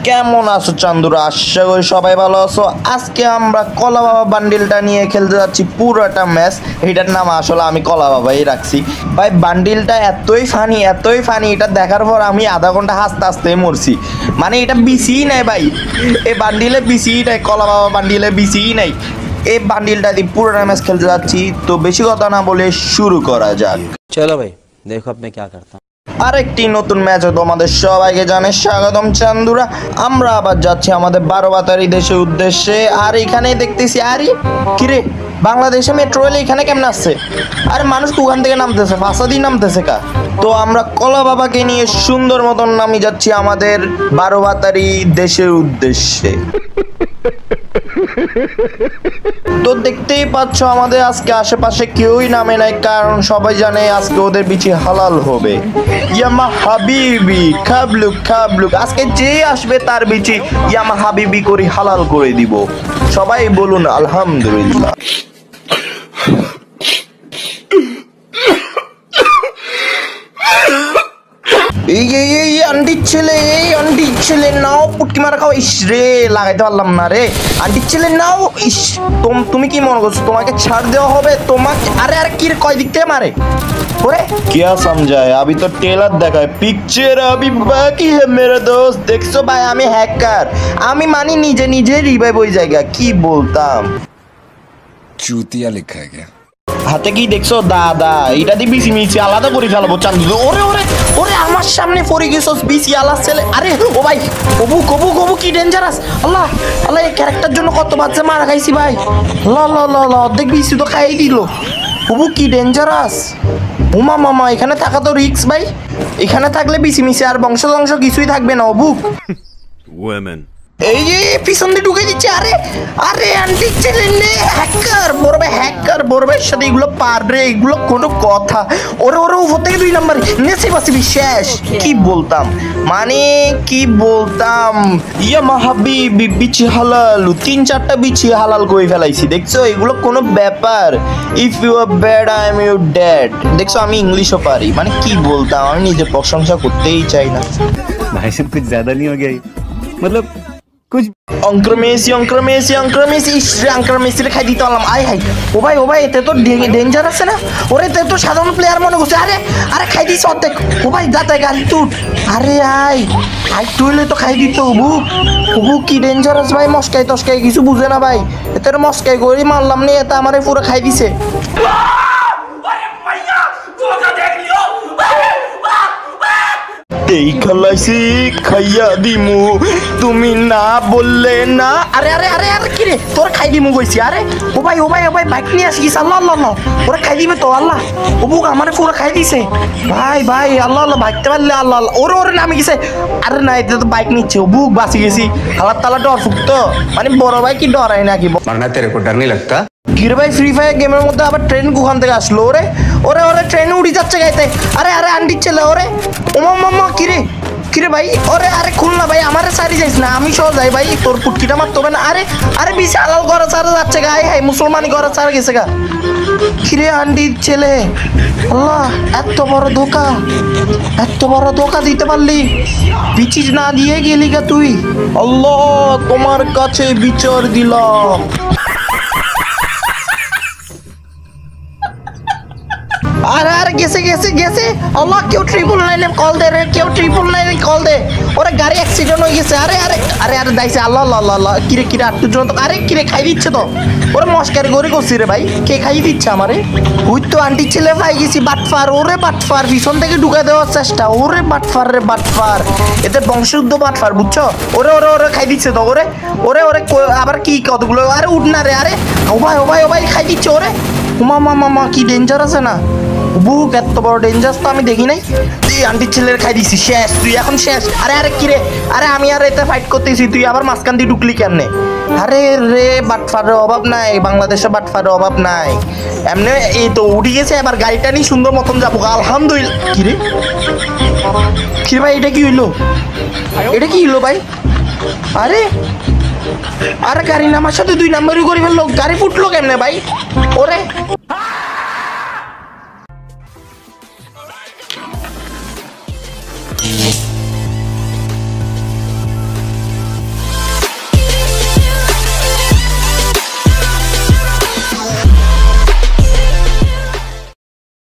কেমন আছো চান্দুরা? আশা করি সবাই ভালো আছো। আজকে আমরা কলা বাবা বান্ডিলটা নিয়ে খেলতে যাচ্ছি পুরোটা ম্যাচ। এটার নাম আসলে আমি কলা বাবাই রাখছি ভাই। বান্ডিলটা এতই ফানি, এটা দেখার পর আমি আধা ঘন্টা হাসতে হাসতে মরছি। মানে এটা বিসিই নাই ভাই, এই বান্ডিলে বিসিই নাই, কলা বাবা বান্ডিলে বিসিই নাই। এই বান্ডিলটা দিয়ে পুরোটা ম্যাচ খেলতে যাচ্ছি। তো বেশি কথা না বলে শুরু করা যাক। চলো ভাই, দেখো আপনি কি করতে। আরেকটি নতুন ম্যাচে তোমাদের সবাইকে জানাই স্বাগতম চান্দুরা। আমরা আবার যাচ্ছি আমাদের 12 বাতারি দেশের উদ্দেশ্যে। আর এখানে দেখতেছি আরে কিরে বাংলাদেশে মেট্রো রেল এখানে কেমন আসছে? আরে মানুষ ওখান থেকে নামতেছে, ফাঁসাদি নামতেছে কা। তো আমরা কলা বাবাকে নিয়ে সুন্দর মতন নামি যাচ্ছি আমাদের 12 বাতারি দেশের উদ্দেশ্যে। তো দেখতেই পাচ্ছ আমাদের আজকে আশেপাশে কেউই নামে নাই, কারণ সবাই জানে আজকে ওদের বিচি হালাল হবে। ইয়ামা হাবিবি খাবলুক আজকে যে আসবে তার বিচি ইয়ামা হাবিবি করে হালাল করে দিব। সবাই বলুন আলহামদুলিল্লাহ। এই আন্টির ছেলে নাও, পুটকি মারা খাও। ইস রে, লাগাইতে পারলাম না রে। আন্টির ছেলে নাও। ইস তুমি কি মনে করছো তোমাকে ছাড় দেওয়া হবে? তোমাকে আরে কি কয় দিক থেকে মারে ওরে? क्या समझाए? अभी तो टेलर देखाয়, पिक्चर अभी बाकी है मेरा दोस्त। দেখছো ভাই আমি হ্যাকার, আমি মানি নিজে রিভাইভ হয়ে জায়গা। কি বলতাম, চুতিয়া লেখা है क्या? হাতে কি দেখছো দাদা? এটা দিয়ে বিসি মিসি আলাদা করে ফেলাবো চান্দু। ওরে আমার সামনে পড়ে গেছস বিসি আলাদা ছেলে। আরে ও ভাই, কবু কি ডেঞ্জারাস। আল্লাহ এই ক্যারেক্টার জন্য কত বাচ্চা মারা খাইছি ভাই। ল অর্ধেক বিসি তো খাইয়ে দিল। কবু কি ডেঞ্জারাস। উমা মামা এখানে থাকা তো রিক্স ভাই। এখানে থাকলে বিসি মিসি আর বংশ কিছুই থাকবে না। অবুক এই যে পিছন দিয়ে ঢুকে দিচ্ছে। আরে আন্টি ছেলে নে হ্যাকার, বড় ভাইয়ের সাথে এগুলো পারবে, এগুলো কোনো কথা? ওরে উপর থেকে 2 নাম্বার নেছে বাসি শেষ। কি বলতাম ইয়া মাহাবিবি বিচি হালাল, 3-4টা বিচি হালাল করে ফেলাইছি। দেখছো এগুলো কোনো ব্যাপার? If you are bad I am you dad. দেখছো আমি ইংলিশও পারি। মানে কি বলতাম, আমি নিজের প্রশংসা করতেই চাই না भाई साहब। कुछ ज्यादा नहीं हो गया मतलब कुछ অঙ্ক্রমেসি খাই দিতে পারলাম। আয় ও ভাই এতে তো ডেঞ্জার আছে না? ওরে এতে তো সাধারণ প্লেয়ার মনে করছে। আরে খাই দিস অর্ধেক। ও ভাই যাতে গাড়ি তুট। আরে আয় টুইলে তো খাই দিত। বুক কি ডেঞ্জারাস ভাই। মস্কাই কিছু বুঝে না ভাই। এতে মস্কাই করে মারলাম নি, এতে আমারে পুরো খাই দিছে। এই খালাইছি খাইয়া দিমু, তুমি না বললে না। আরে কি রে, তোর খাই দিমু কইছি। আরে ও ভাই বাইক নিয়ে আসিস। আল্লাহ ওরা খাই দিবে তো। আল্লাহ ও বুক আমারে পুরো খাই দিছে ভাই। আল্লাহ ভাগতে পারলে আল্লাহ ওরে নামে গেছে। আরে না, এটা তো বাইক নিচ্ছে। ও বুক বাঁচি গেছি। আল্লাহ তালা ডর ফুকতো, মানে বড় ভাই কি ডরাই নাকি? मारना तेरे को डर नहीं लगता? কিরে ভাই ফ্রি ফায়ার গেমের মধ্যে আবার ট্রেন কোখান থেকে আসলো? ওরে ট্রেনে উড়ে যাচ্ছে গাইতে। আরে আন্টির ছেলে ওরে। ওমা কিরে ভাই ওরে। আরে খুলনা ভাই, আমারে সারি যাইস না, আমি সহ যাই ভাই। তোর পুটকিটা মারতে হবে না। আরে বিশাল আলাল ঘরে ছাড়া যাচ্ছে গা। হাই মুসলমানি ঘরে ছাড়া গেছে গা। কিরে আন্টির ছেলে, আল্লাহ এত বড় ধোকা দিতে পারলি। বিচিজ না দিয়ে গেলি গা তুই। আল্লাহ তোমার কাছে বিচার দিলাম। আরে গেছে। আল্লাহ কেউ 999 কল দে রে, কল দে। ওরে গাড়ি অ্যাক্সিডেন্ট হয়ে গেছে। আরে দাইছে। আল্লাহ কিরে আটটু জন তো। আরে কিরে খাই দিচ্ছে তো। ওরে মস্কারি গড়ি করছি রে ভাই। কে খাই দিচ্ছে আমারে? ওই তো আন্টির ছেলে পাই গেছি। বাটফার পিছন থেকে ঢুকে দেওয়ার চেষ্টা। ওরে বাটফার এতে বংশশুদ্ধ বাটফার, বুঝছো? ওরে খাই দিচ্ছে তো। ওরে আবার কি কতগুলো। আরে উঠ না রে। আরে ও ভাই খাই দিচ্ছে ওরে। মামা কি ডেঞ্জার আছে না? বুক এত বড় ডেঞ্জার তো আমি দেখি নাই। তুই আন্টির ছেলের খাই দিছিস, শেষ তুই এখন শেষ। আরে কিরে, আমি আর এতে ফাইট করতেছি, তুই আবার মাঝখান দিয়ে ঢুকলি কেমনে? আরে রে বাটফারের অভাব নাই, বাংলাদেশে বাটফারের অভাব নাই। এমনি এই তো উঠে গেছে, এবার গাড়িটা নিয়ে সুন্দর মতন যাবো আলহামদুলিল্লাহ। কিরে ভাই এটা কি হইলো ভাই? আরে গাড়ি নামার সাথে 2 নাম্বারই করে ফেললো। গাড়ি ফুটলো কেমনে ভাই? ওরে